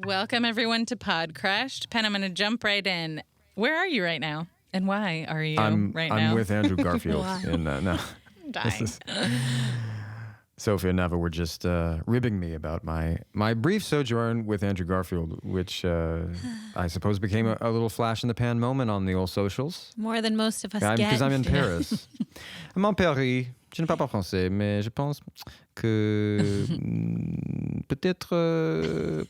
Welcome, everyone, to Podcrushed. Penn, I'm going to jump right in. Where are you right now? And why are you I'm now? with Andrew Garfield. No. I'm dying. Sophie and Nava were just ribbing me about my brief sojourn with Andrew Garfield, which I suppose became a little flash in the pan moment on the old socials. More than most of us get. Because I'm in Paris. I'm en Paris. Je ne parle pas français, mais je pense que peut-être...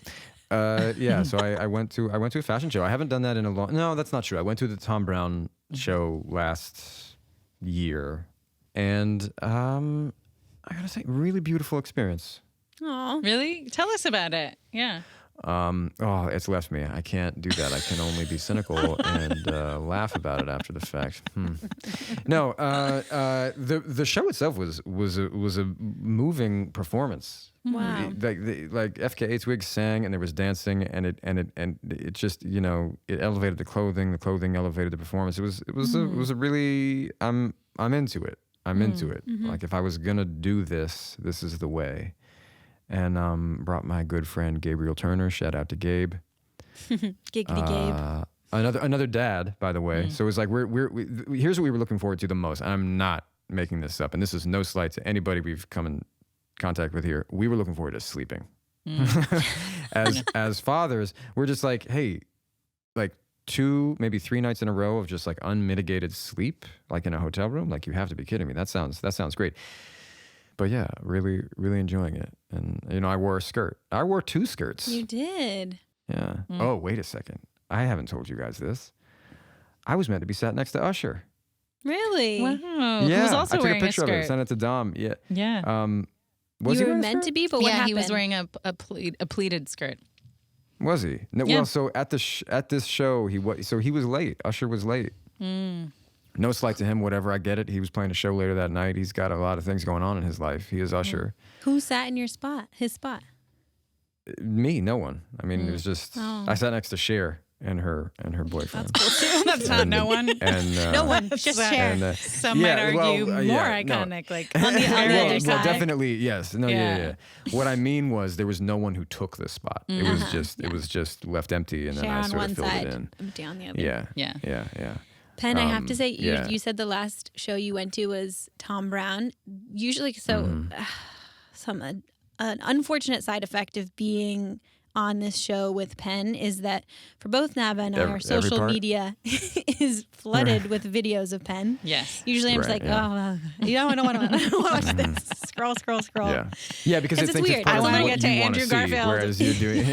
so I went to a fashion show. I haven't done that in a long... No, that's not true. I went to the Tom Brown show last year. And I gotta say, really beautiful experience. Oh, really? Tell us about it. Yeah. It's left me. I can't do that. I can only be cynical and laugh about it after the fact. No, the show itself was a moving performance. Wow. Like FKA Twigs sang, and there was dancing, and it just, it elevated the clothing elevated the performance. It was a really I'm into it. I'm into it. Mm-hmm. Like, if I was gonna do this is the way. And brought my good friend Gabriel Turner. Shout out to Gabe. Giggity Gabe. Another dad, by the way. So it was like here's what we were looking forward to the most. I'm not making this up, and this is no slight to anybody we've come in contact with here. We were looking forward to sleeping. As fathers, we're just like, hey, like 2, maybe 3 nights in a row of just like unmitigated sleep, like in a hotel room. Like, you have to be kidding me. That sounds great. But yeah, really, really enjoying it. And, I wore a skirt. I wore 2 skirts. You did. Yeah. Oh, wait a second. I haven't told you guys this. I was meant to be sat next to Usher. Really? Wow. Yeah. He was also I took wearing a picture a skirt. of it, sent it to Dom. Yeah. Yeah. Was you he were wearing meant a to be, but yeah, what happened? he was wearing a pleated skirt. Was he? No, Yeah. Well, so at this show, he was late. Usher was late. No slight to him, whatever. I get it. He was playing a show later that night. He's got a lot of things going on in his life. He is Usher. Who sat in your spot? His spot? Me, no one. I mean, it was just I sat next to Cher and her boyfriend. That's cool too. That's not no one. And No one, just Cher. And, Some might argue more iconic, like on the other side. Well, definitely, yes. No, Yeah. yeah. What I mean was there was no one who took the spot. It was just left empty, and then Cher I on sort one of filled side, it in. empty on the other. Yeah. Penn, I have to say, yeah. you said the last show you went to was Tom Brown. Usually, an unfortunate side effect of being on this show with Penn is that for both Nava and I, our social media is flooded with videos of Penn. Yes. Usually I'm just like, I don't want to watch this. Scroll. Yeah, because it it's thinks weird. it's part I of wanna what get to you want Andrew to see, Garfield. whereas you're doing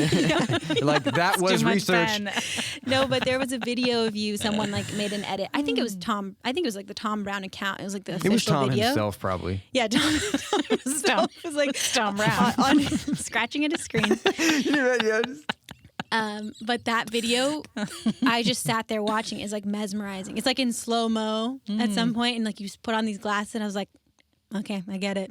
like that was Too much research. Penn. No, but there was a video of you. Someone like made an edit. I think it was Tom. I think it was like the Tom Brown account. It was like the official It was Tom video. himself, probably. Yeah, Tom himself was like Tom Brown. on scratching at his screen. Yeah. But that video, I just sat there watching. It's like mesmerizing. It's like in slow mo at some point, and like you put on these glasses, and I was like, okay, I get it.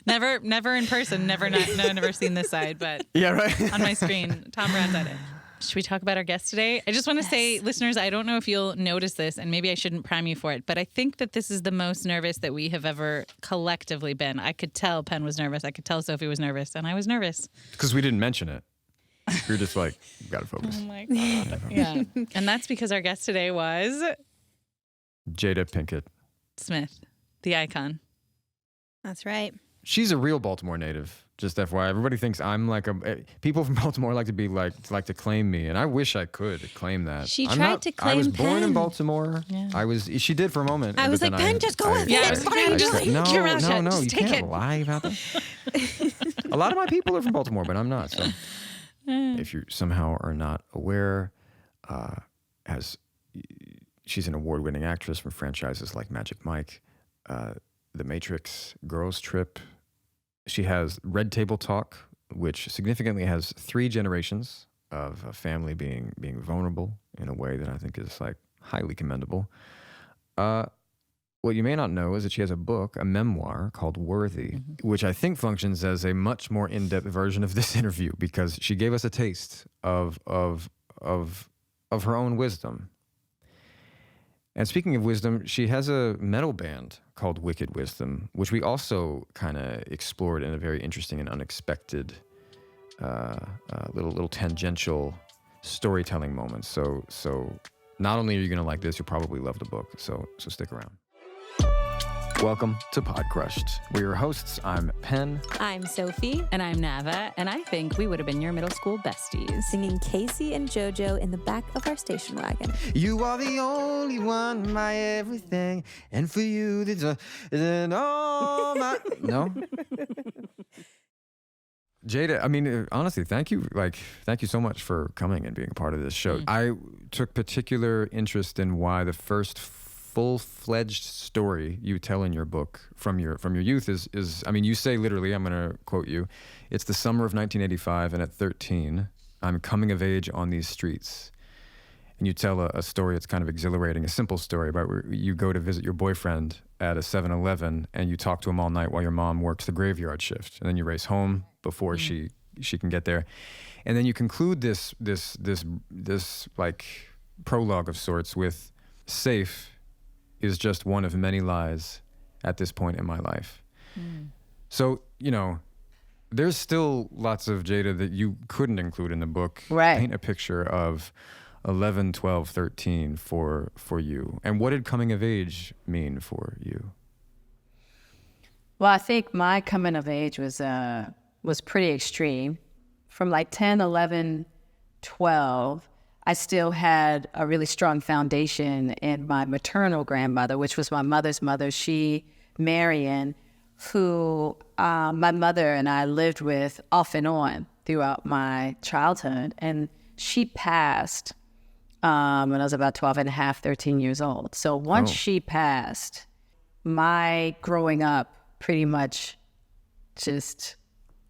Never in person. Never seen this side, but Yeah, right. on my screen, Tom Brown's at it. Should we talk about our guest today? I just want to say, listeners, I don't know if you'll notice this, and maybe I shouldn't prime you for it, but I think that this is the most nervous that we have ever collectively been. I could tell Penn was nervous. I could tell Sophie was nervous, and I was nervous. Because we didn't mention it. We were just like, gotta focus. Oh my God. Yeah. And that's because our guest today was Jada Pinkett. Smith, the icon. That's right. She's a real Baltimore native. Just FYI, everybody thinks I'm like people from Baltimore like to be like to claim me, and I wish I could claim that. She I'm tried not, to claim I was born in Penn. Baltimore. Yeah. She did for a moment. I was but like, then Penn, just go with it. Yeah, What are you doing? No, Keep your mouth shut. no, Just you take can't it. lie about that. A lot of my people are from Baltimore, but I'm not. So if you somehow are not aware, she's an award-winning actress from franchises like Magic Mike, The Matrix, Girls Trip. She has Red Table Talk, which significantly has 3 generations of a family being vulnerable in a way that I think is like highly commendable. What you may not know is that she has a book, a memoir called Worthy, which I think functions as a much more in-depth version of this interview because she gave us a taste of her own wisdom. And speaking of wisdom, she has a metal band called Wicked Wisdom, which we also kind of explored in a very interesting and unexpected little tangential storytelling moments. So not only are you going to like this, you'll probably love the book. So stick around. Welcome to Podcrushed. We're your hosts. I'm Penn. I'm Sophie. And I'm Nava, and I think we would have been your middle school besties. Singing Casey and JoJo in the back of our station wagon. You are the only one, my everything, and for you, there's all my... No? Jada, I mean, honestly, thank you so much for coming and being a part of this show. I took particular interest in why the first full-fledged story you tell in your book from your youth is I mean, you say literally, I'm going to quote you, it's the summer of 1985, and at 13, I'm coming of age on these streets. And you tell a story that's kind of exhilarating, a simple story about where you go to visit your boyfriend at a 7-Eleven, and you talk to him all night while your mom works the graveyard shift, and then you race home before she can get there, and then you conclude this like prologue of sorts with, "Safe is just one of many lies at this point in my life." So, you know, there's still lots of Jada that you couldn't include in the book. Right. Paint a picture of 11, 12, 13 for you. And what did coming of age mean for you? Well, I think my coming of age was pretty extreme. From like 10, 11, 12, I still had a really strong foundation in my maternal grandmother, which was my mother's mother, Marion, who my mother and I lived with off and on throughout my childhood. And she passed when I was about 12 and a half, 13 years old. So once she passed, my growing up pretty much just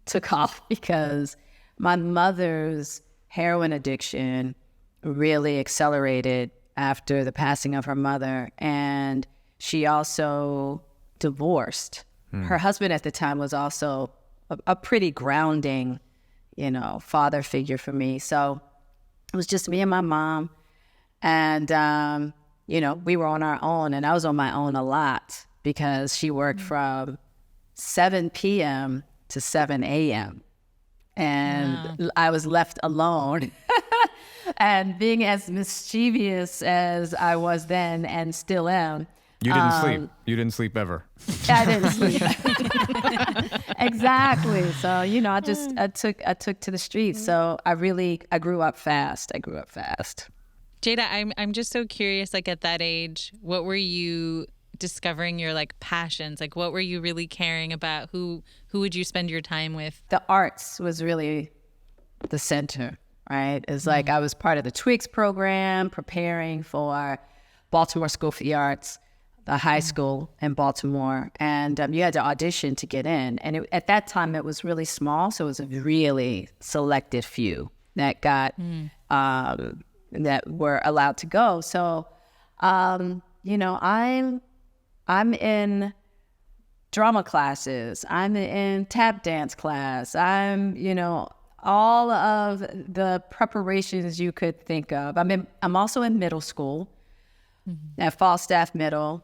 took off, because my mother's heroin addiction really accelerated after the passing of her mother. And she also divorced. Her husband at the time was also a pretty grounding, father figure for me. So it was just me and my mom. And, we were on our own, and I was on my own a lot because she worked from 7 p.m. to 7 a.m. And I was left alone. And being as mischievous as I was then and still am. You didn't sleep. You didn't sleep ever. I didn't sleep. Exactly. So, I took to the streets. So I grew up fast. Jada, I'm just so curious, like at that age, what were you discovering your like passions? Like what were you really caring about? Who would you spend your time with? The arts was really the center, right? It's like I was part of the Twigs program, preparing for Baltimore School for the Arts, the high school in Baltimore. And you had to audition to get in. And at that time, it was really small. So it was a really selected few that got, that were allowed to go. So, I'm in drama classes. I'm in tap dance class. I'm, all of the preparations you could think of. I'm also in middle school at Falstaff Middle.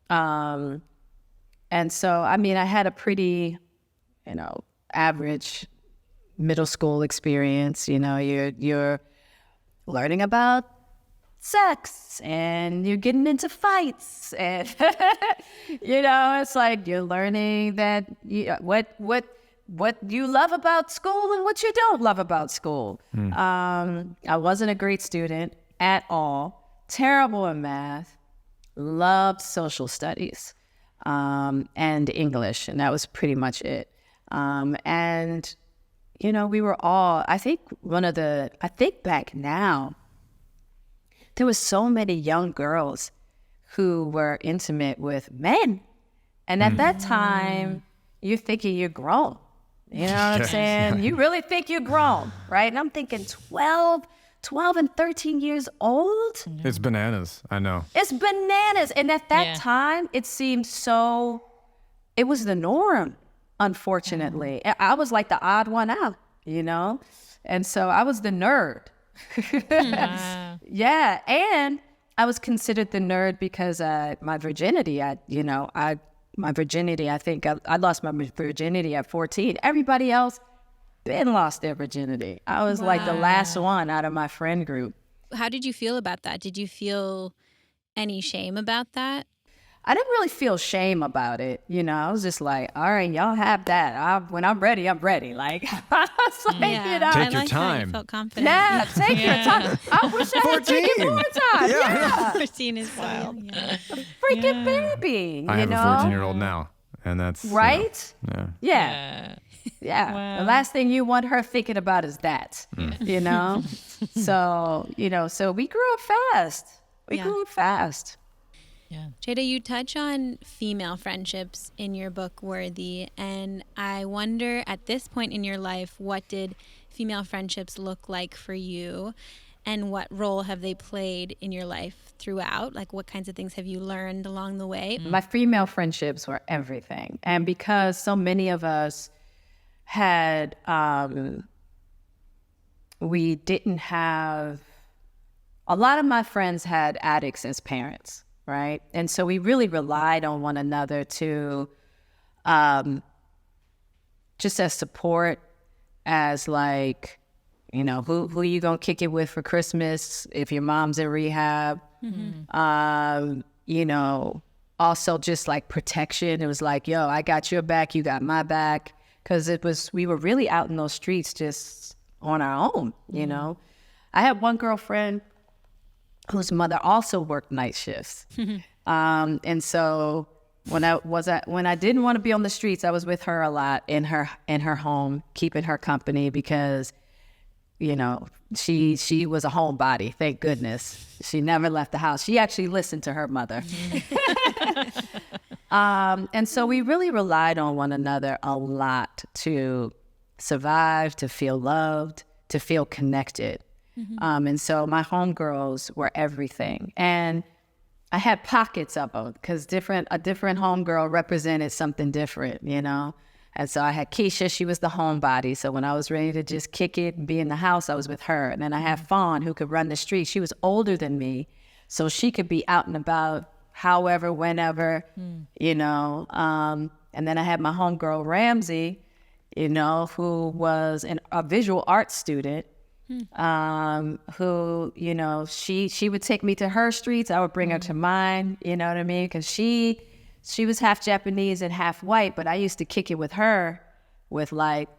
And so, I had a pretty, average middle school experience. You're learning about sex, and you're getting into fights, and it's like you're learning that what you love about school and what you don't love about school. I wasn't a great student at all, terrible in math, loved social studies and English, and that was pretty much it. And we were all, I think back now, there was so many young girls who were intimate with men. And at that time, you're thinking you're grown. You know what I'm saying? You really think you're grown, right? And I'm thinking 12 and 13 years old? It's bananas, I know. It's bananas. And at that time, it seemed it was the norm, unfortunately. I was like the odd one out, And so I was the nerd. Yeah, and I was considered the nerd because my virginity. I think I lost my virginity at 14. Everybody else been lost their virginity. I was like the last one out of my friend group. How did you feel about that? Did you feel any shame about that? I didn't really feel shame about it. You know, I was just like, all right, y'all have that. When I'm ready, I'm ready. Like, I was like, you know. Take your how time. you felt confident. Yeah, take your time. I wish I had taken more time. Yeah. 14 is wild. Yeah. Freaking baby. I have a 14-year-old now, and that's right. Yeah. Yeah. Wow. The last thing you want her thinking about is that. You know. So so we grew up fast. We grew up fast. Yeah. Jada, you touch on female friendships in your book, Worthy, and I wonder at this point in your life, what did female friendships look like for you, and what role have they played in your life throughout? Like, what kinds of things have you learned along the way? My female friendships were everything. And because so many of us had, we didn't have, a lot of my friends had addicts as parents. Right. And so we really relied on one another to just as support, as like, you know, who you gonna kick it with for Christmas if your mom's in rehab? You know, also just like protection. It was like, yo, I got your back, you got my back. Because we were really out in those streets just on our own, you know. I had one girlfriend whose mother also worked night shifts. And so when I didn't want to be on the streets, I was with her a lot in her home, keeping her company, because, you know, she was a homebody, thank goodness. She never left the house. She actually listened to her mother. And so we really relied on one another a lot to survive, to feel loved, to feel connected. And so my homegirls were everything. And I had pockets of them because a different homegirl represented something different, you know? And so I had Keisha, she was the homebody. So when I was ready to just kick it and be in the house, I was with her. And then I had Fawn, who could run the street. She was older than me, so she could be out and about however, whenever, you know? And then I had my homegirl, Ramsey, you know, who was a visual arts student. Who, you know, she would take me to her streets. I would bring her to mine, you know what I mean? Because she was half Japanese and half white, but I used to kick it with her with like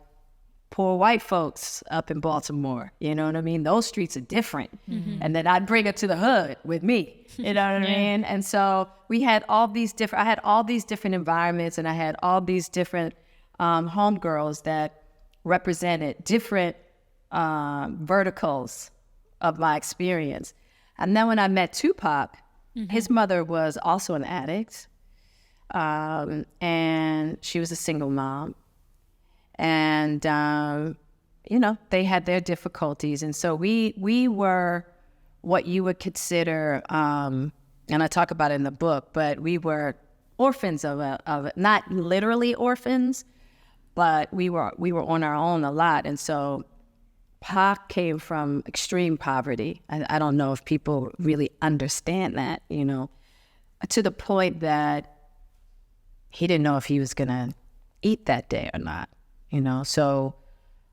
poor white folks up in Baltimore, you know what I mean? Those streets are different. And then I'd bring her to the hood with me, you know what I mean? And so I had all these different environments, and I had all these different homegirls that represented different verticals of my experience. And then when I met Tupac, his mother was also an addict, and she was a single mom, and you know, they had their difficulties. And so we were what you would consider, and I talk about it in the book, but we were orphans of it, not literally orphans, but we were on our own a lot. And so Pac came from extreme poverty. I don't know if people really understand that, you know, to the point that he didn't know if he was going to eat that day or not, you know. So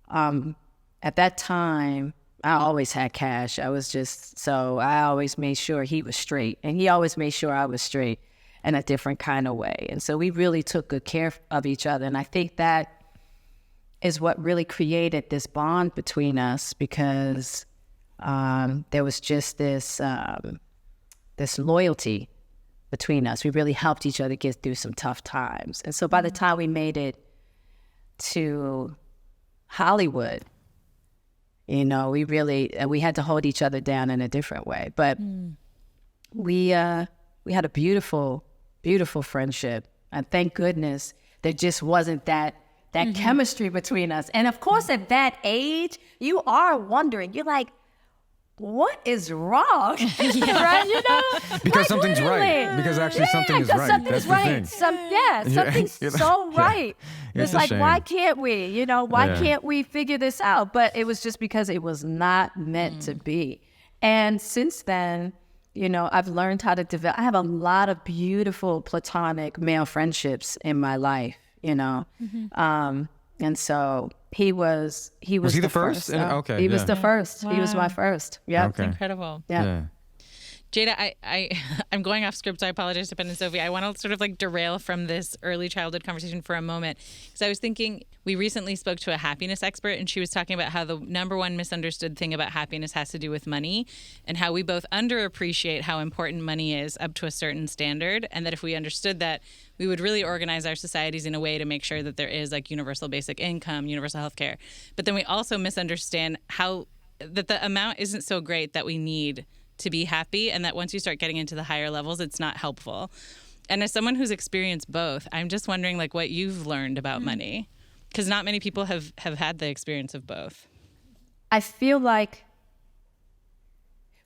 at that time, I always had cash. I always made sure he was straight, and he always made sure I was straight in a different kind of way. And so we really took good care of each other. And I think that is what really created this bond between us, because there was just this loyalty between us. We really helped each other get through some tough times. And so by the time we made it to Hollywood, you know, we had to hold each other down in a different way. But we had a beautiful, beautiful friendship. And thank goodness there just wasn't that chemistry between us. And of course, at that age, you are wondering, you're like, what is wrong? Right? You know? Because like, something's literally. right. Because actually something is right. Something's That's right. the thing. Something's so right. It's like, a why shame. can't we? You know, why can't we figure this out? But it was just because it was not meant to be. And since then, you know, I've learned how to develop. I have a lot of beautiful platonic male friendships in my life, you know. And so he was he the first? Okay, he was the first. He was my first. Yeah, Okay. Incredible. yeah. Jada, I'm going off script, so I apologize to Penn and Sophie. I want to sort of like derail from this early childhood conversation for a moment. Because I was thinking, we recently spoke to a happiness expert, and she was talking about how the number one misunderstood thing about happiness has to do with money, and how we both underappreciate how important money is up to a certain standard, and that if we understood that, we would really organize our societies in a way to make sure that there is like universal basic income, universal health care. But then we also misunderstand how that the amount isn't so great that we need to be happy, and that once you start getting into the higher levels, it's not helpful. And as someone who's experienced both, I'm just wondering like what you've learned about money, because not many people have had the experience of both. I feel like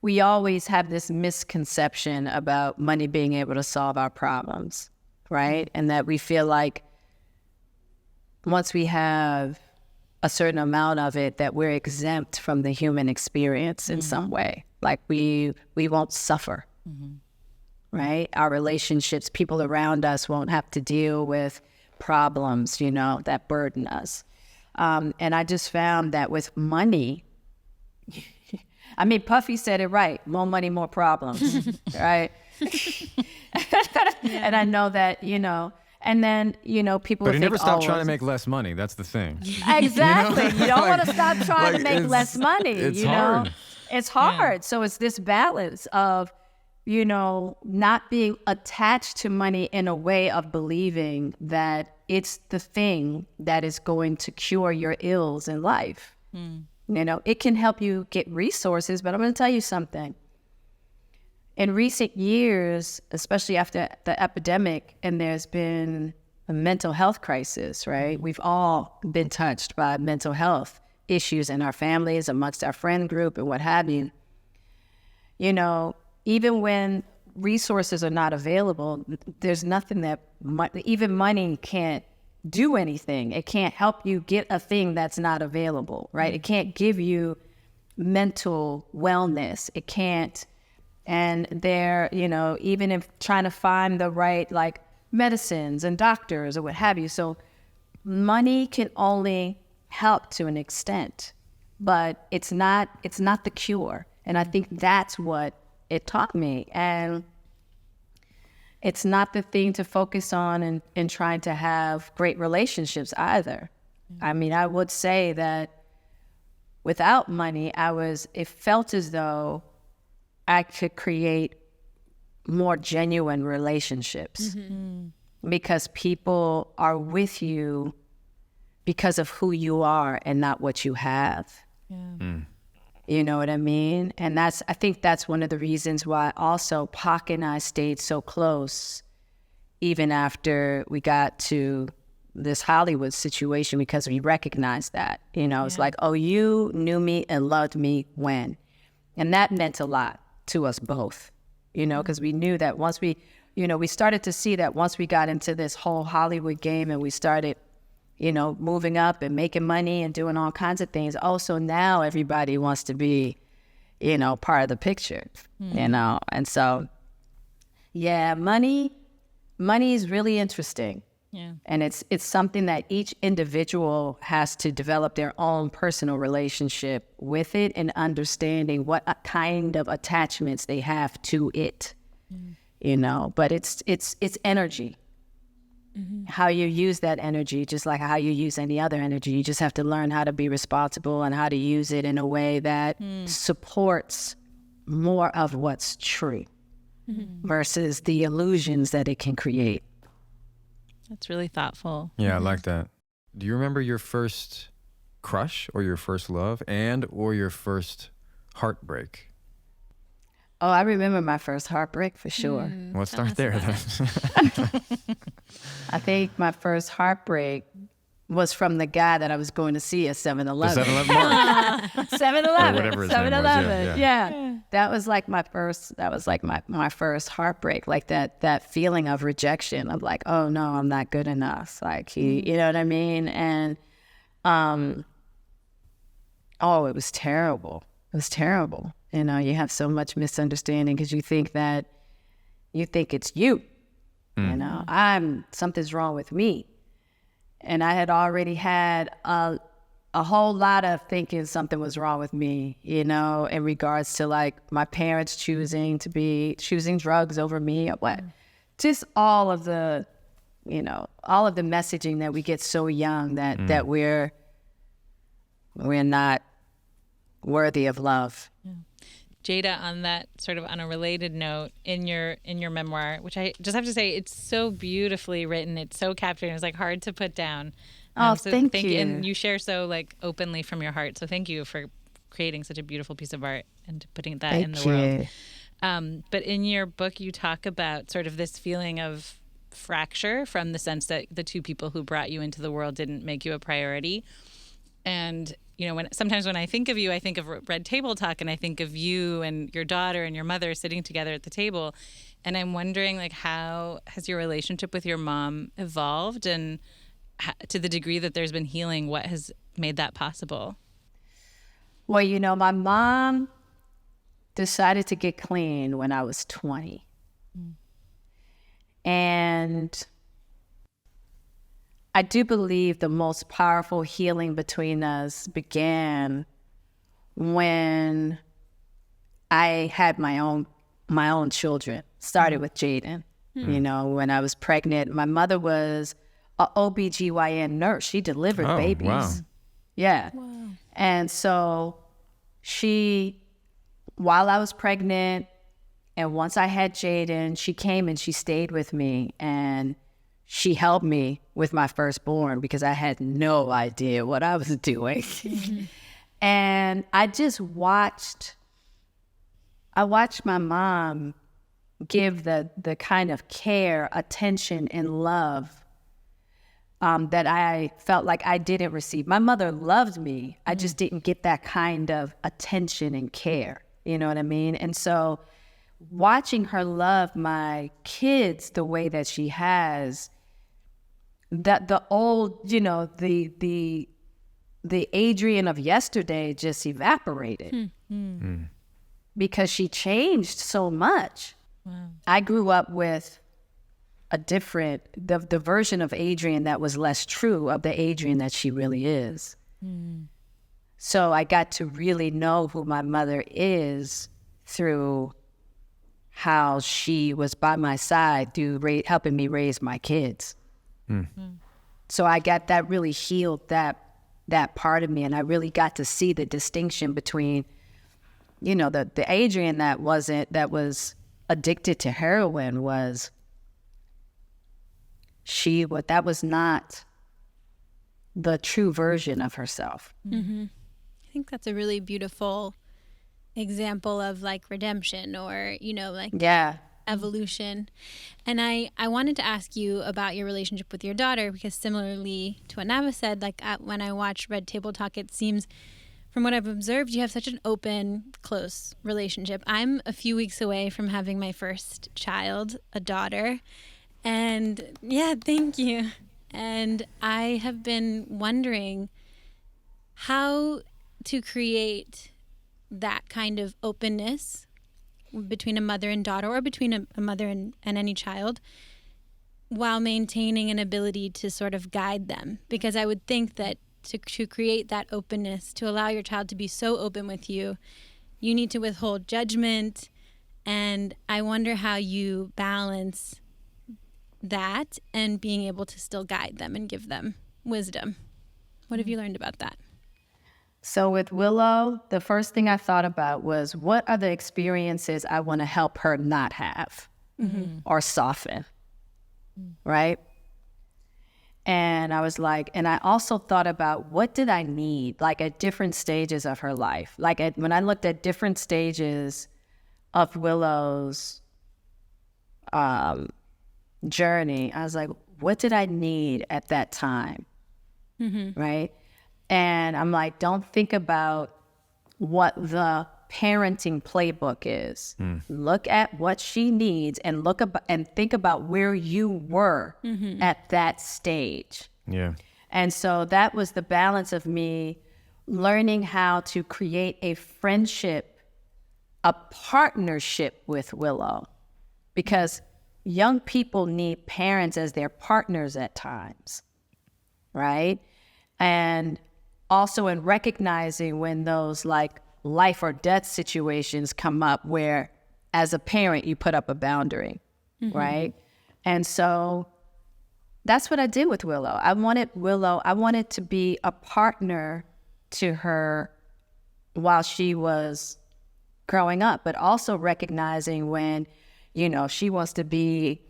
we always have this misconception about money being able to solve our problems, right? And that we feel like once we have a certain amount of it, that we're exempt from the human experience in some way. Like we won't suffer, right? Our relationships, people around us won't have to deal with problems, that burden us. And I just found that with money, I mean, Puffy said it right, more money, more problems, right? And I know that, and then, people But he think, never stopped trying to make less money. That's the thing. Exactly. You don't want to stop trying to make less money. It's hard. It's hard. Yeah. So it's this balance of, not being attached to money in a way of believing that it's the thing that is going to cure your ills in life. It can help you get resources, but I'm going to tell you something. In recent years, especially after the epidemic, and there's been a mental health crisis, right? We've all been touched by mental health issues in our families, amongst our friend group, and what have you. Even when resources are not available, there's nothing that even money can't do anything. It can't help you get a thing that's not available, right? It can't give you mental wellness. It can't. And they're, even if trying to find the right, like, medicines and doctors or what have you. So money can only help to an extent, but it's not the cure. And I think that's what it taught me. And it's not the thing to focus on in trying to have great relationships either. I mean, I would say that without money, it felt as though I could create more genuine relationships because people are with you because of who you are and not what you have. Yeah. You know what I mean? And I think that's one of the reasons why also Pac and I stayed so close even after we got to this Hollywood situation, because we recognized that, it's like, oh, you knew me and loved me when. And that meant a lot to us both, because we knew that once we started to see that once we got into this whole Hollywood game and we started, moving up and making money and doing all kinds of things. Also, now everybody wants to be, part of the picture, And so, yeah, money is really interesting. Yeah. And it's something that each individual has to develop their own personal relationship with it and understanding what kind of attachments they have to it, but it's energy. How you use that energy, just like how you use any other energy. You just have to learn how to be responsible and how to use it in a way that supports more of what's true versus the illusions that it can create. That's really thoughtful. Yeah, I like that. Do you remember your first crush or your first love or your first heartbreak? Oh, I remember my first heartbreak for sure. Let's start there then. I think my first heartbreak was from the guy that I was going to see at 7-Eleven. The 7-Eleven Mark. 7-Eleven. Or whatever his 7-Eleven. name was. Yeah. That was like my first heartbreak, like that feeling of rejection. I'm like, oh no, I'm not good enough. Like you know what I mean? And, it was terrible. It was terrible. You have so much misunderstanding because you think it's you. Something's wrong with me. And I had already had a a whole lot of thinking something was wrong with me, you know, in regards to like my parents choosing drugs over me or what. Just all of the, you know, all of the messaging that we get so young that we're not worthy of love. Yeah. Jada, on that sort of on a related note, in your memoir, which I just have to say, it's so beautifully written. It's so captivating. It's like hard to put down. So thank you. And you share so like openly from your heart. So thank you for creating such a beautiful piece of art and putting that in the world. But in your book, you talk about sort of this feeling of fracture from the sense that the two people who brought you into the world didn't make you a priority. And you know, sometimes when I think of you, I think of Red Table Talk, and I think of you and your daughter and your mother sitting together at the table. And I'm wondering, like, how has your relationship with your mom evolved, and to the degree that there's been healing, what has made that possible? Well, you know, my mom decided to get clean when I was 20. And I do believe the most powerful healing between us began when I had my own children. Started with Jada. You know, when I was pregnant, my mother was a OBGYN nurse. She delivered babies. Wow. Yeah. Wow. And so while I was pregnant, and once I had Jaden, she came and she stayed with me, and she helped me with my firstborn because I had no idea what I was doing. And I just watched my mom give the kind of care, attention, and love that I felt like I didn't receive. My mother loved me. I just didn't get that kind of attention and care. You know what I mean? And so watching her love my kids the way that she has, that the old, you know, the Adrienne of yesterday just evaporated because she changed so much. Wow. I grew up with a different, the version of Adrienne that was less true of the Adrienne that she really is. So I got to really know who my mother is through how she was by my side through helping me raise my kids. So I got that really healed that part of me, and I really got to see the distinction between, you know, the Adrienne that was addicted to heroin that was not the true version of herself. I think that's a really beautiful example of like redemption, or, you know, like evolution. And I wanted to ask you about your relationship with your daughter, because similarly to what Nava said, like when I watch Red Table Talk, it seems from what I've observed, you have such an open, close relationship. I'm a few weeks away from having my first child, a daughter. And yeah, thank you. And I have been wondering how to create that kind of openness between a mother and daughter, or between a mother and any child, while maintaining an ability to sort of guide them. Because I would think that to create that openness, to allow your child to be so open with you, you need to withhold judgment. And I wonder how you balance that and being able to still guide them and give them wisdom. What have you learned about that? So with Willow, the first thing I thought about was, what are the experiences I want to help her not have or soften, right? And I was like, and I also thought about, what did I need, like at different stages of her life? Like when I looked at different stages of Willow's journey, I was like, what did I need at that time, right? And I'm like, don't think about what the parenting playbook is. Look at what she needs, and think about where you were at that stage. Yeah. And so that was the balance of me learning how to create a friendship, a partnership with Willow, because young people need parents as their partners at times, right? And also in recognizing when those like life or death situations come up where as a parent you put up a boundary, right? And so that's what I did with Willow. I wanted to be a partner to her while she was growing up, but also recognizing when, you know, she wants to be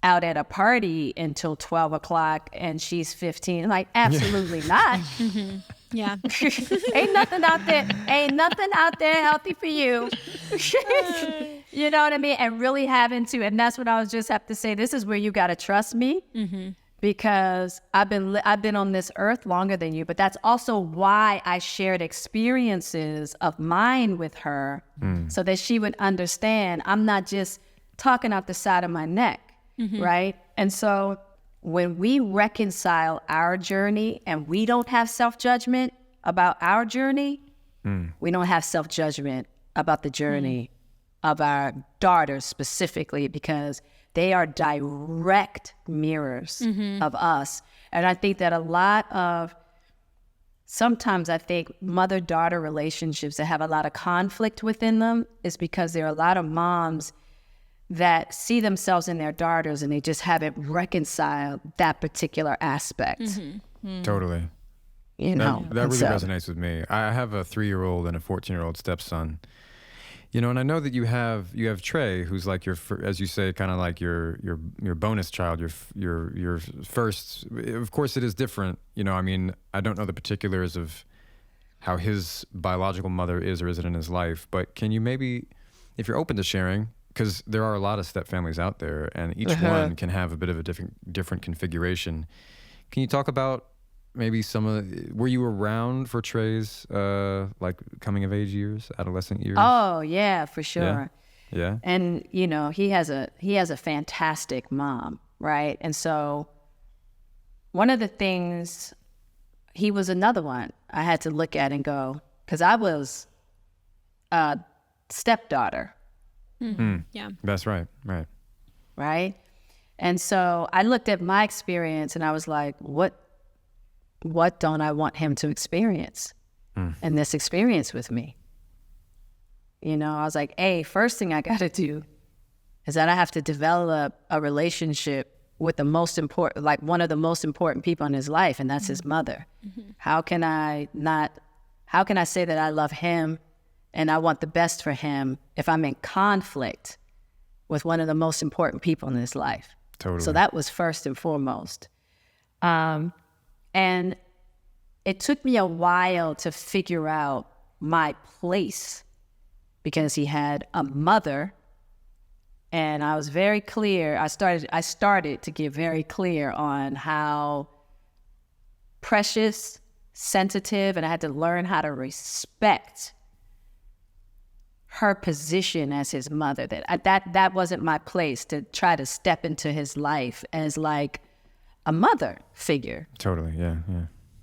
out at a party until 12 o'clock and she's 15. Like, absolutely not. Yeah. Ain't nothing out there healthy for you. You know what I mean? And really having to, and that's what I was just have to say, this is where you got to trust me, because I've been on this earth longer than you, but that's also why I shared experiences of mine with her, so that she would understand I'm not just talking out the side of my neck, right? And so when we reconcile our journey and we don't have self-judgment about our journey, we don't have self-judgment about the journey of our daughters specifically, because they are direct mirrors of us. And I think that sometimes I think mother-daughter relationships that have a lot of conflict within them is because there are a lot of moms that see themselves in their daughters and they just haven't reconciled that particular aspect. Totally. You know, that really resonates with me. I have a 3-year-old and a 14-year-old stepson. You know, and I know that you have Trey, who's like your, as you say, kind of like your bonus child, your first. Of course, it is different. You know, I mean, I don't know the particulars of how his biological mother is or isn't in his life, but can you maybe, if you're open to sharing, because there are a lot of step families out there, and each one can have a bit of a different configuration. Can you talk about maybe were you around for Trey's like coming of age years, adolescent years? Oh yeah, for sure. Yeah. And you know, he has a fantastic mom, right? And so one of the things, he was another one I had to look at and go, because I was a stepdaughter. Yeah. That's right. Right? And so I looked at my experience and I was like, what don't I want him to experience in this experience with me? You know, I was like, first thing I got to do is that I have to develop a relationship with the most important, like one of the most important people in his life, and that's his mother. How can I say that I love him and I want the best for him if I'm in conflict with one of the most important people in his life? Totally. So that was first and foremost. And it took me a while to figure out my place, because he had a mother, and I was very clear. I started to get very clear on how precious, sensitive, and I had to learn how to respect her position as his mother. That wasn't my place to try to step into his life as like a mother figure. Totally, yeah.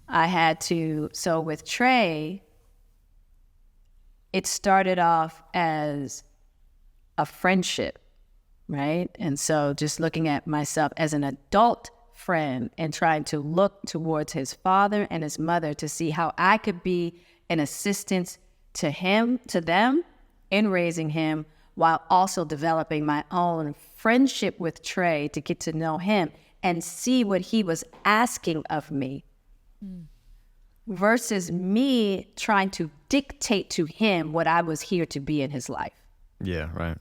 I had to, so with Trey, it started off as a friendship, right? And so just looking at myself as an adult friend and trying to look towards his father and his mother to see how I could be an assistance to them in raising him, while also developing my own friendship with Trey to get to know him and see what he was asking of me, versus me trying to dictate to him what I was here to be in his life. Yeah, right.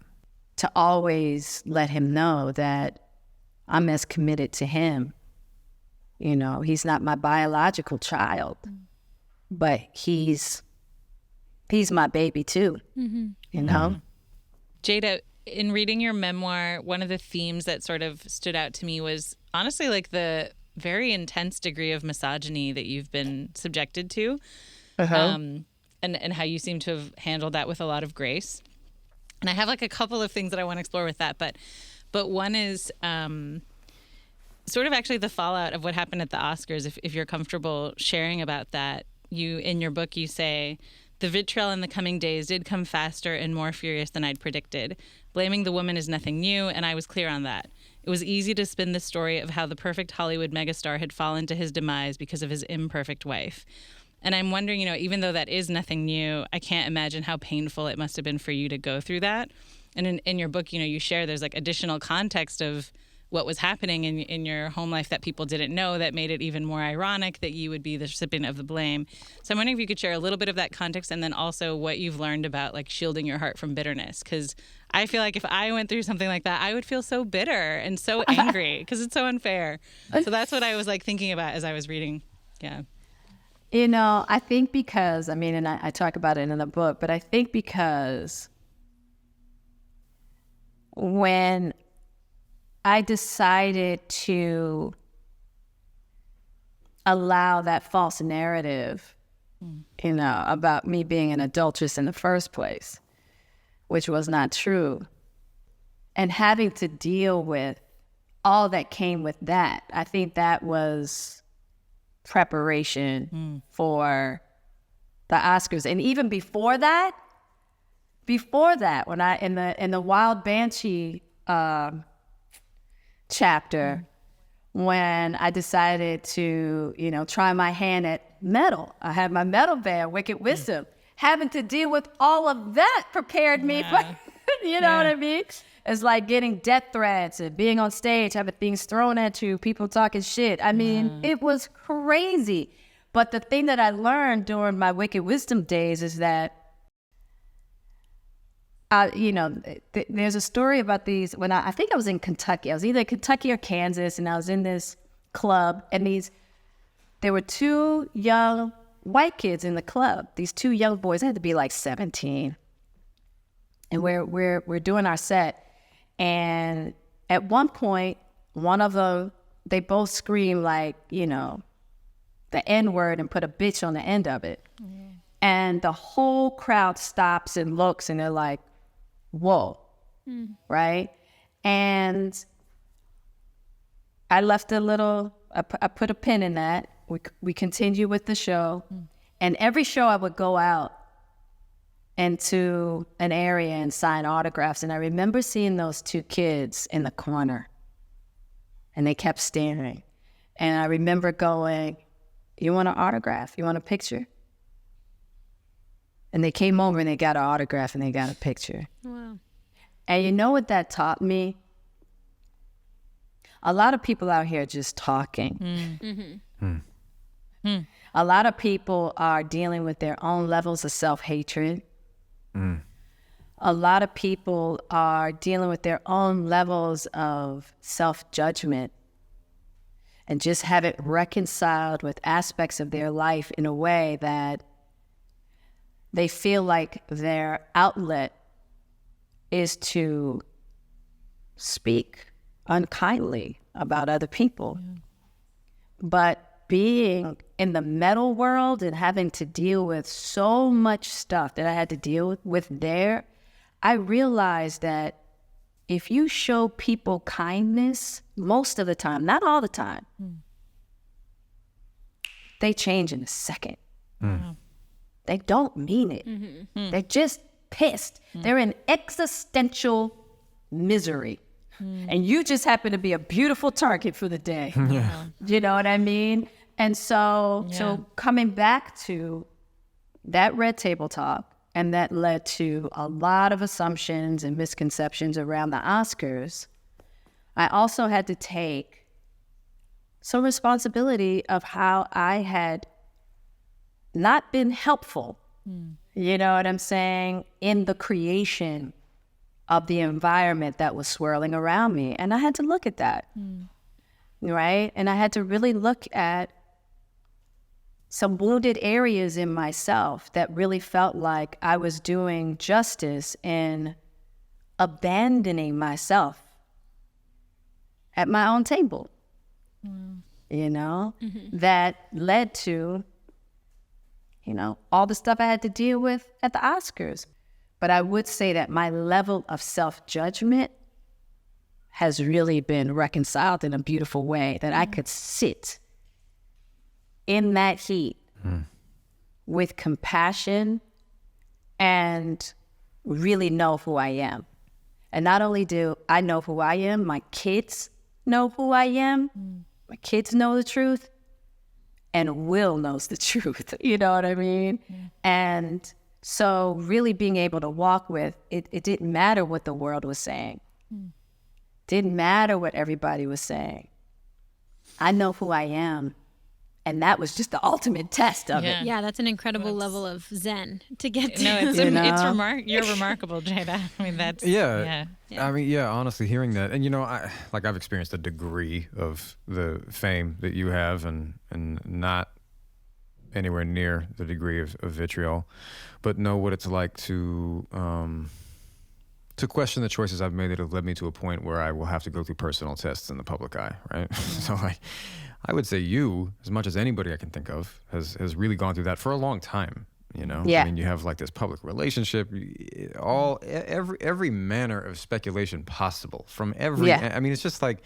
To always let him know that I'm as committed to him. You know, he's not my biological child, but he's my baby too, you know? Jada, in reading your memoir, one of the themes that sort of stood out to me was honestly like the very intense degree of misogyny that you've been subjected to, and how you seem to have handled that with a lot of grace. And I have like a couple of things that I want to explore with that, but one is sort of actually the fallout of what happened at the Oscars, if you're comfortable sharing about that. You, in your book, you say, "The vitriol in the coming days did come faster and more furious than I'd predicted. Blaming the woman is nothing new, and I was clear on that. It was easy to spin the story of how the perfect Hollywood megastar had fallen to his demise because of his imperfect wife. And I'm wondering, even though that is nothing new, I can't imagine how painful it must have been for you to go through that. And in your book, you share there's like additional context of what was happening in your home life that people didn't know that made it even more ironic that you would be the recipient of the blame. So I'm wondering if you could share a little bit of that context and then also what you've learned about like shielding your heart from bitterness. Because I feel like if I went through something like that, I would feel so bitter and so angry because it's so unfair. So that's what I was like thinking about as I was reading. Yeah. I think because, and I talk about it in the book, but I think because when I decided to allow that false narrative, about me being an adulteress in the first place, which was not true, and having to deal with all that came with that, I think that was preparation for the Oscars. And even before that, when I in the Wild Banshee chapter, when I decided to, try my hand at metal. I had my metal band, Wicked Wisdom. Having to deal with all of that prepared me for, what I mean? It's like getting death threats and being on stage, having things thrown at you, people talking shit. It was crazy. But the thing that I learned during my Wicked Wisdom days is that there's a story about these when I think I was in Kentucky. I was either in Kentucky or Kansas, and I was in this club, and there were two young white kids in the club. These two young boys, they had to be like 17, and we're doing our set, and at one point, one of them, they both scream like the N-word and put a bitch on the end of it, and the whole crowd stops and looks, and they're like, whoa, right? And I left I put a pin in that. We continued with the show. And every show I would go out into an area and sign autographs. And I remember seeing those two kids in the corner. And they kept staring. And I remember going, you want an autograph? You want a picture? And they came over and they got an autograph and they got a picture. Wow. And you know what that taught me? A lot of people out here just talking. A lot of people are dealing with their own levels of self-hatred. A lot of people are dealing with their own levels of self-judgment and just haven't reconciled with aspects of their life in a way that they feel like their outlet is to speak unkindly about other people. But being in the metal world and having to deal with so much stuff that I had to deal with there, I realized that if you show people kindness, most of the time, not all the time, they change in a second. They don't mean it. They're just pissed. They're in existential misery. And you just happen to be a beautiful target for the day. You know what I mean? And so coming back to that Red Table Talk, and that led to a lot of assumptions and misconceptions around the Oscars, I also had to take some responsibility of how I had not been helpful, you know what I'm saying, in the creation of the environment that was swirling around me. And I had to look at that, right? And I had to really look at some wounded areas in myself that really felt like I was doing justice in abandoning myself at my own table, you know, that led to, you know, all the stuff I had to deal with at the Oscars. But I would say that my level of self-judgment has really been reconciled in a beautiful way, that I could sit in that heat with compassion and really know who I am. And not only do I know who I am, my kids know who I am. My kids know the truth. and Will knows the truth. You know what I mean? And so really being able to walk with it, it didn't matter what the world was saying. Didn't matter what everybody was saying. I know who I am. And that was just the ultimate test of it. Yeah, that's an incredible level of zen to get to. No, it's you're remarkable, Jada. I mean, that's I mean, honestly, hearing that, and I've experienced a degree of the fame that you have, and not anywhere near the degree of vitriol, but know what it's like to question the choices I've made that have led me to a point where I will have to go through personal tests in the public eye, right? So I would say you, as much as anybody I can think of, has really gone through that for a long time. Yeah. I mean, you have like this public relationship, every manner of speculation possible from every. Yeah. I mean, it's just like,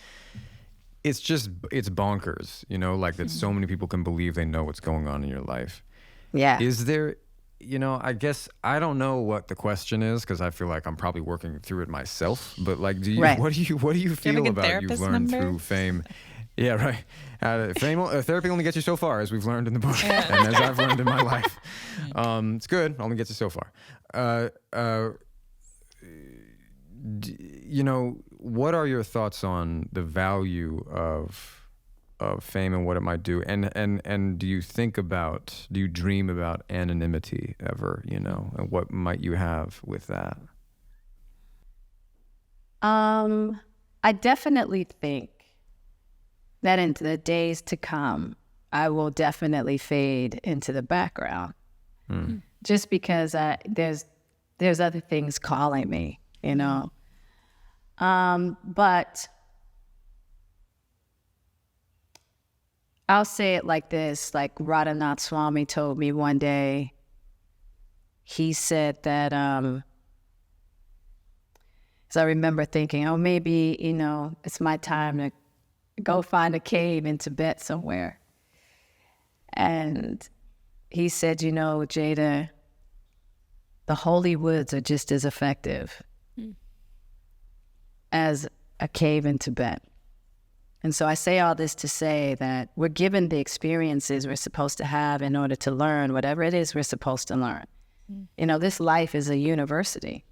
it's bonkers, like that so many people can believe they know what's going on in your life. Yeah. Is there, I guess I don't know what the question is, because I feel like I'm probably working through it myself. But like, what do you feel about you've learned through fame? Yeah, right. Therapy only gets you so far, as we've learned in the book, and as I've learned in my life. It's good, only gets you so far. What are your thoughts on the value of fame and what it might do? And do you dream about anonymity ever, and what might you have with that? I definitely think that in the days to come, I will definitely fade into the background, just because there's other things calling me, But I'll say it like this: like Radhanath Swami told me one day. He said that. So I remember thinking, oh, maybe it's my time to go find a cave in Tibet somewhere. And he said, Jada, the holy woods are just as effective as a cave in Tibet. And so I say all this to say that we're given the experiences we're supposed to have in order to learn whatever it is we're supposed to learn. This life is a university.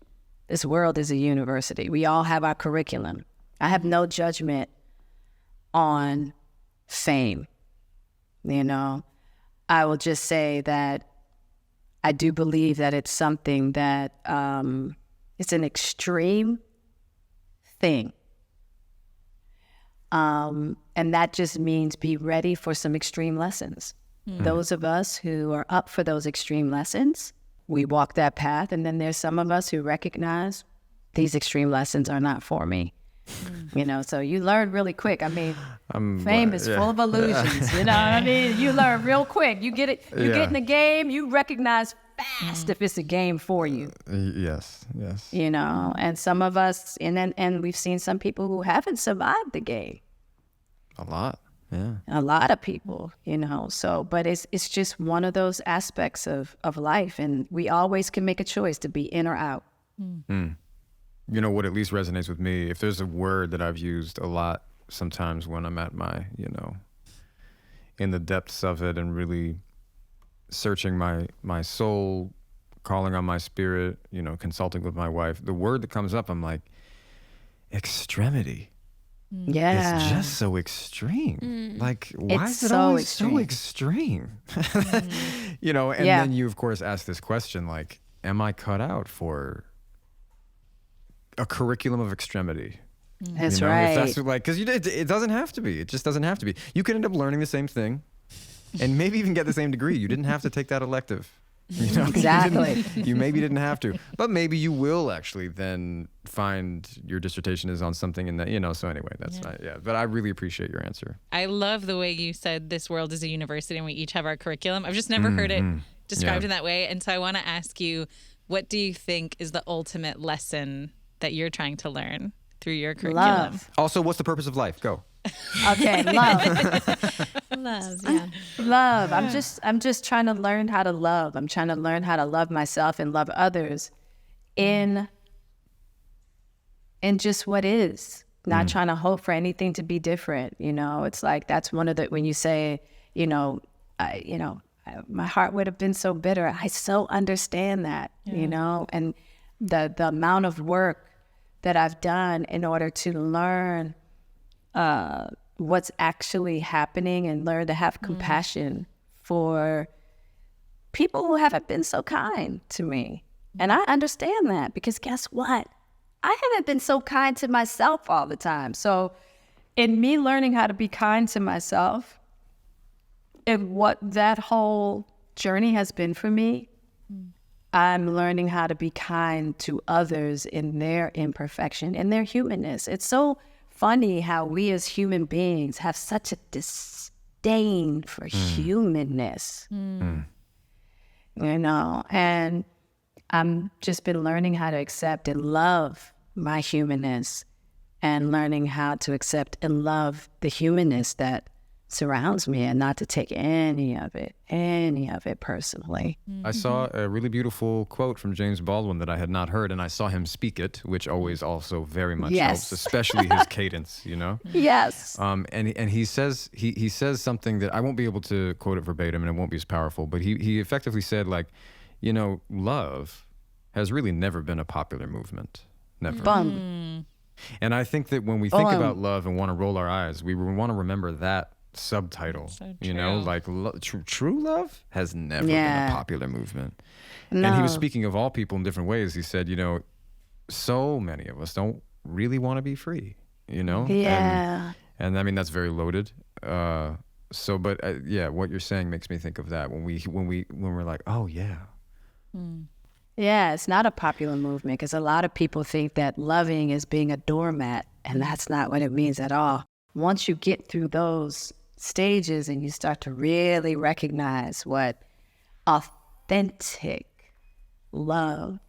This world is a university. We all have our curriculum. I have no judgment on fame. I will just say that I do believe that it's something that it's an extreme thing. And that just means be ready for some extreme lessons. Those of us who are up for those extreme lessons, we walk that path. And then there's some of us who recognize these extreme lessons are not for me. So you learn really quick. I mean, fame is full of illusions. You know what I mean? You learn real quick. You get it. You get in the game. You recognize fast if it's a game for you. Yes. And some of us, and we've seen some people who haven't survived the game. A lot. Yeah. A lot of people, So, but it's just one of those aspects of life, and we always can make a choice to be in or out. What at least resonates with me, if there's a word that I've used a lot sometimes when I'm at my, in the depths of it and really searching my soul, calling on my spirit, consulting with my wife, the word that comes up, I'm like, extremity. Yeah. It's just so extreme. Like, why is it always so extreme? Then you, of course, ask this question, like, am I cut out for a curriculum of extremity? That's right. If that's because it doesn't have to be. It just doesn't have to be. You can end up learning the same thing, and maybe even get the same degree. You didn't have to take that elective. Exactly. You maybe didn't have to, but maybe you will actually then find your dissertation is on something in that. So anyway, that's not. Yeah, but I really appreciate your answer. I love the way you said this world is a university and we each have our curriculum. I've just never heard it described in that way, and so I want to ask you, what do you think is the ultimate lesson that you're trying to learn through your curriculum? Love. Also, what's the purpose of life? Go. Okay, love. Love, yeah. Love. I'm just trying to learn how to love. I'm trying to learn how to love myself and love others in just what is. Not trying to hope for anything to be different. It's like, that's one of the, when you say, my heart would have been so bitter. I so understand that, and the amount of work that I've done in order to learn what's actually happening and learn to have compassion for people who haven't been so kind to me. And I understand that because guess what? I haven't been so kind to myself all the time. So in me learning how to be kind to myself and what that whole journey has been for me, I'm learning how to be kind to others in their imperfection, in their humanness. It's so funny how we as human beings have such a disdain for humanness, and I'm just been learning how to accept and love my humanness and learning how to accept and love the humanness that surrounds me and not to take any of it personally. I saw a really beautiful quote from James Baldwin that I had not heard, and I saw him speak it, which always also very much helps, especially his cadence, Yes. And he says he says something that I won't be able to quote it verbatim, and it won't be as powerful, but he effectively said, like, love has really never been a popular movement. Never. And I think that when we think about love and want to roll our eyes, we want to remember that subtitle, like true love has never been a popular movement. No. And he was speaking of all people in different ways. He said, so many of us don't really want to be free, Yeah. And I mean, that's very loaded. What you're saying makes me think of that when we're like, oh yeah. Yeah, it's not a popular movement because a lot of people think that loving is being a doormat, and that's not what it means at all. Once you get through those stages and you start to really recognize what authentic love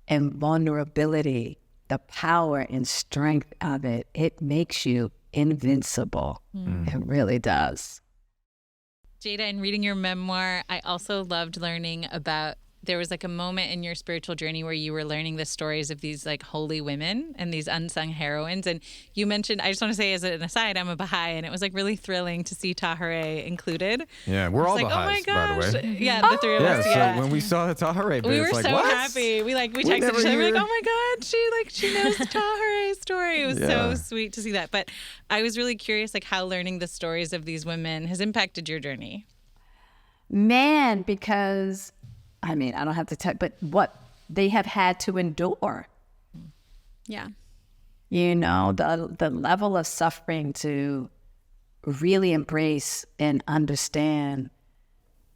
and vulnerability, the power and strength of it, it makes you invincible. It really does. Jada, in reading your memoir, I also loved learning about, there was like a moment in your spiritual journey where you were learning the stories of these like holy women and these unsung heroines. And you mentioned, I just want to say as an aside, I'm a Baha'i, and it was like really thrilling to see Tahereh included. Yeah, we're all like, Baha'is, oh my gosh. by the way. Yeah, the three of us. Yeah, so when we saw the Tahereh bit, we were it's like, so what? happy. We texted each other, like, oh my God, she knows Tahereh's story. It was so sweet to see that. But I was really curious, like, how learning the stories of these women has impacted your journey. Man, because I mean, I don't have to tell, but what they have had to endure. Yeah. The level of suffering to really embrace and understand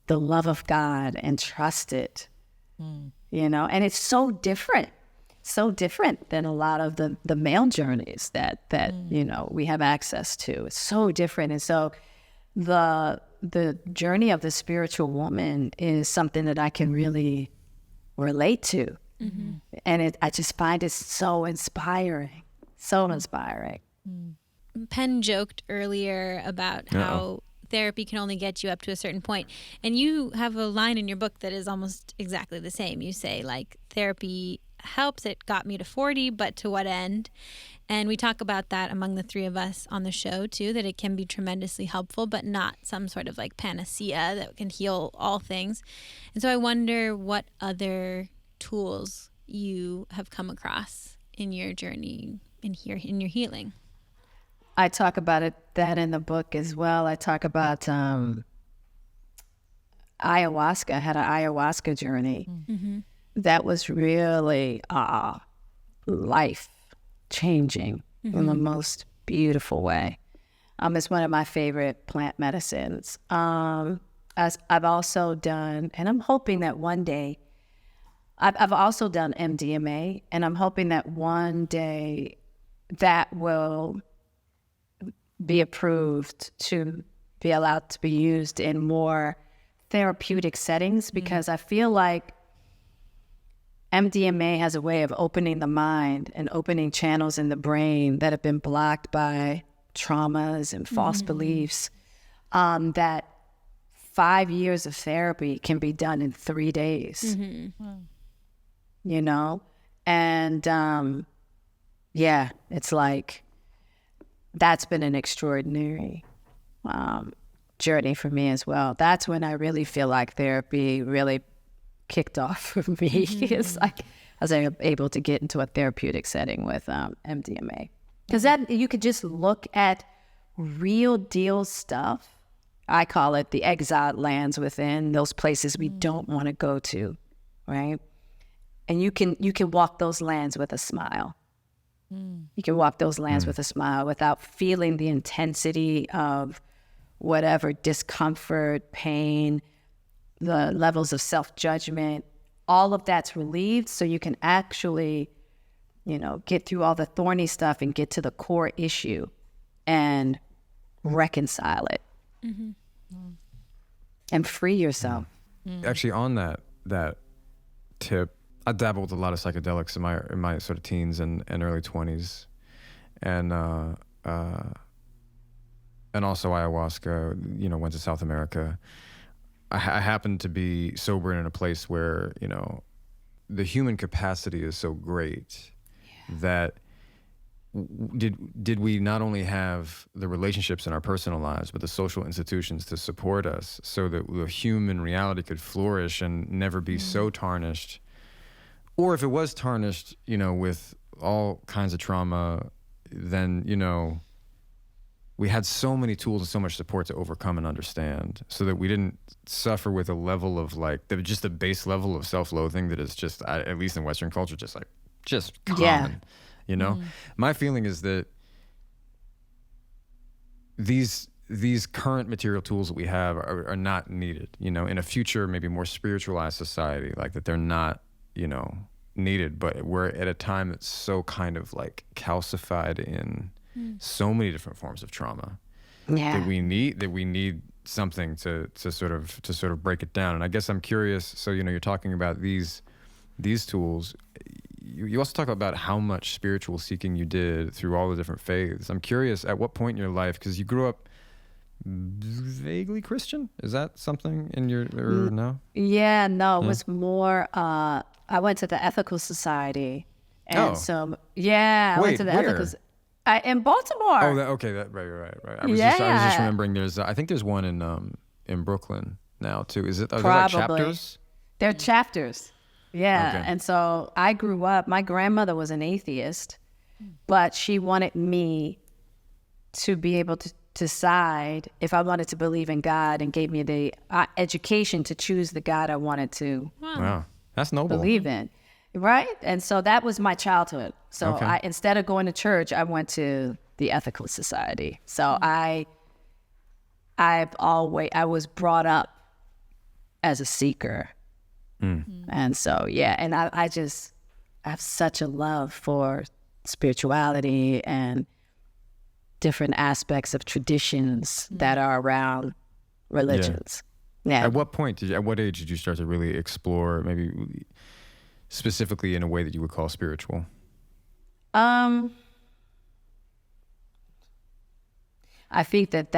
the love of God and trust it, and it's so different than a lot of the male journeys that we have access to. It's so different. And so the journey of the spiritual woman is something that I can really relate to. And I just find it so inspiring. Penn joked earlier about how therapy can only get you up to a certain point. And you have a line in your book that is almost exactly the same. You say, like, therapy helps. It got me to 40, but to what end? And we talk about that among the three of us on the show, too, that it can be tremendously helpful, but not some sort of like panacea that can heal all things. And so I wonder what other tools you have come across in your journey in your healing. I talk about that in the book as well. I talk about ayahuasca. I had an ayahuasca journey. That was really life changing in the most beautiful way. It's one of my favorite plant medicines. As I've also done, and I'm hoping that one day, I've also done MDMA, and I'm hoping that one day that will be approved to be allowed to be used in more therapeutic settings, because I feel like MDMA has a way of opening the mind and opening channels in the brain that have been blocked by traumas and false beliefs, that 5 years of therapy can be done in 3 days. And it's like, that's been an extraordinary journey for me as well. That's when I really feel like therapy really kicked off for me. It's like I was able to get into a therapeutic setting with MDMA. Because that you could just look at real deal stuff. I call it the exiled lands within, those places we don't want to go to, right? And you can walk those lands with a smile. You can walk those lands with a smile without feeling the intensity of whatever discomfort, pain, the levels of self-judgment. All of that's relieved, so you can actually, get through all the thorny stuff and get to the core issue and reconcile it and free yourself. Actually, on that tip, I dabbled with a lot of psychedelics in my sort of teens and early 20s, and also ayahuasca. Went to South America. I happened to be sober in a place where the human capacity is so great that did we not only have the relationships in our personal lives, but the social institutions to support us so that the human reality could flourish and never be so tarnished. Or if it was tarnished, with all kinds of trauma, then, we had so many tools and so much support to overcome and understand so that we didn't suffer with a level of just a base level of self-loathing that is just, at least in Western culture, just common. My feeling is that these current material tools that we have are not needed, in a future, maybe more spiritualized society, like that they're not, needed, but we're at a time that's so kind of like calcified in so many different forms of trauma that we need something to sort of break it down. And I guess I'm curious, so you're talking about these tools. You also talk about how much spiritual seeking you did through all the different faiths. I'm curious, at what point in your life, because you grew up vaguely Christian, is that something in your or no? Yeah, no, it was more I went to the Ethical Society, and I went to the Ethical. In Baltimore. Oh, right. I was just remembering. I think there's one in Brooklyn now too. Is it? Are there like chapters? They're chapters. Yeah, okay. And so I grew up. My grandmother was an atheist, but she wanted me to be able to decide if I wanted to believe in God, and gave me the education to choose the God I wanted to. Wow, that's noble. Believe in. Right? And so that was my childhood. So okay. Instead of going to church, I went to the Ethical Society. So I was brought up as a seeker. And so, and I have such a love for spirituality and different aspects of traditions that are around religions. Yeah. At what age did you start to really explore, maybe specifically in a way that you would call spiritual? I think that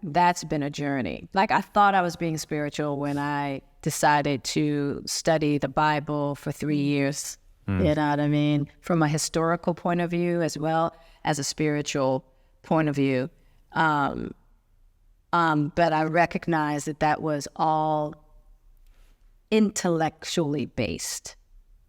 that's been a journey. Like, I thought I was being spiritual when I decided to study the Bible for 3 years. You know what I mean? From a historical point of view as well as a spiritual point of view. But I recognized that was all intellectually based,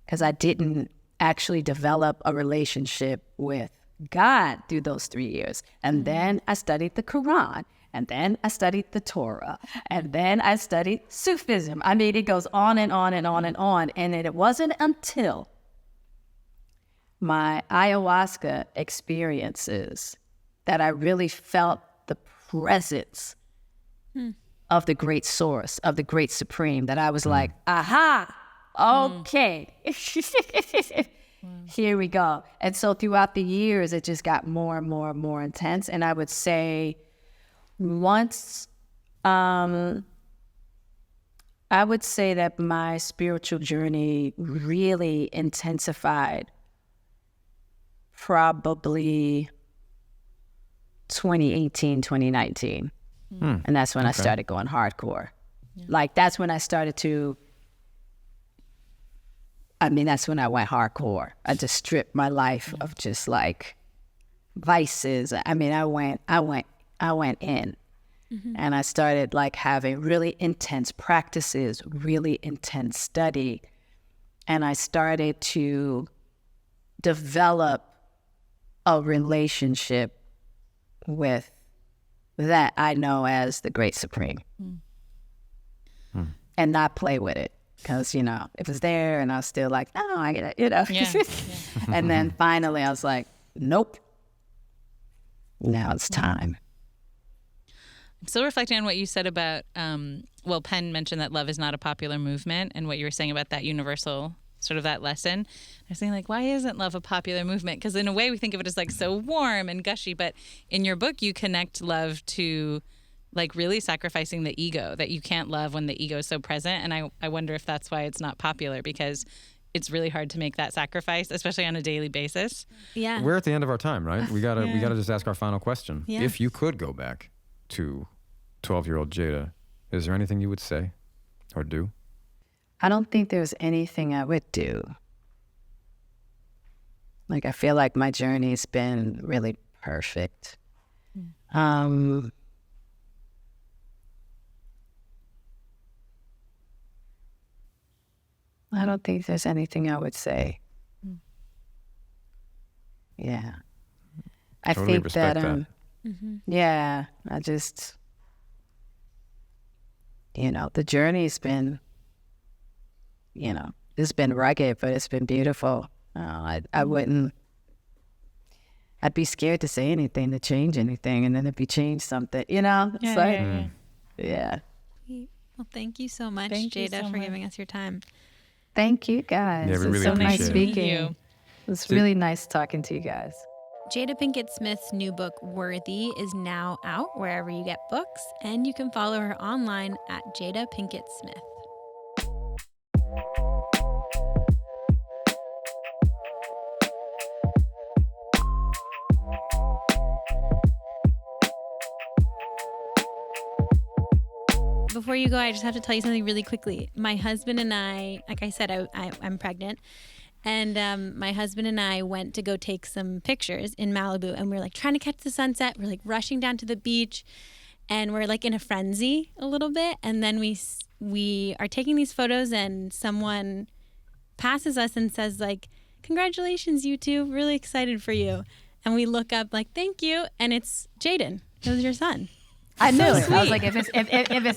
because I didn't actually develop a relationship with God through those 3 years. And then I studied the Quran, and then I studied the Torah, and then I studied Sufism. I mean, it goes on and on and on and on. And it wasn't until my ayahuasca experiences that I really felt the presence of the great source, of the great supreme, that I was like, aha, okay. Here we go. And so throughout the years, it just got more and more and more intense. And I would say once, I would say that my spiritual journey really intensified probably 2018, 2019. And that's when I started going hardcore. Like, that's when I started to, that's when I went hardcore. I just stripped my life of just like vices. I mean, I went in. And I started like having really intense practices, really intense study. And I started to develop a relationship with that I know as the Great Supreme. And not play with it. Because, it was there and I was still like, no, I get it, Yeah. And then finally I was like, nope. Now it's time. I'm still reflecting on what you said about, Penn mentioned that love is not a popular movement, and what you were saying about that universal sort of that lesson. I was saying, like, why isn't love a popular movement? Because in a way we think of it as like so warm and gushy, but in your book you connect love to like really sacrificing the ego, that you can't love when the ego is so present. And I wonder if that's why it's not popular, because it's really hard to make that sacrifice, especially on a daily basis. Yeah. We're at the end of our time, right? We gotta just ask our final question. Yeah. If you could go back to 12-year-old Jada, is there anything you would say or do? I don't think there's anything I would do. Like, I feel like my journey's been really perfect. I don't think there's anything I would say. Yeah. I Totally think respect that, yeah, I just, the journey's been, it's been rugged, but it's been beautiful. I wouldn't, I'd be scared to say anything, to change anything. And then if you change something, it's yeah. Well, thank you so much, Thank you Jada, so for much. giving us your time. Thank you guys. Yeah, we It's really so nice appreciate it. Meeting speaking. you. It's really nice talking to you guys. Jada Pinkett Smith's new book, Worthy, is now out wherever you get books, and you can follow her online at Jada Pinkett Smith. Before you go, I just have to tell you something really quickly. My husband and I, like I said, I'm pregnant. And my husband and I went to go take some pictures in Malibu. And we were like trying to catch the sunset. We're like rushing down to the beach. And we're like in a frenzy a little bit. And then we are taking these photos and someone passes us and says like, "Congratulations, you two. Really excited for you." And we look up like, "Thank you." And it's Jaden. It was your son. I knew it. I sweet. was like, if it's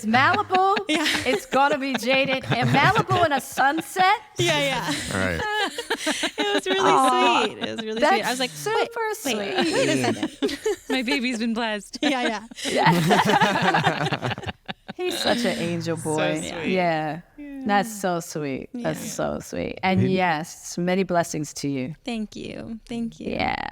Malibu, it's gonna be Jaded. And Malibu in a sunset. Yeah. All right. It was really sweet. It was really sweet. I was like, super sweet. wait a second. My baby's been blessed. Yeah. He's such an angel boy. sweet. Yeah. That's so sweet. That's so sweet. And yes, many blessings to you. Thank you. Yeah.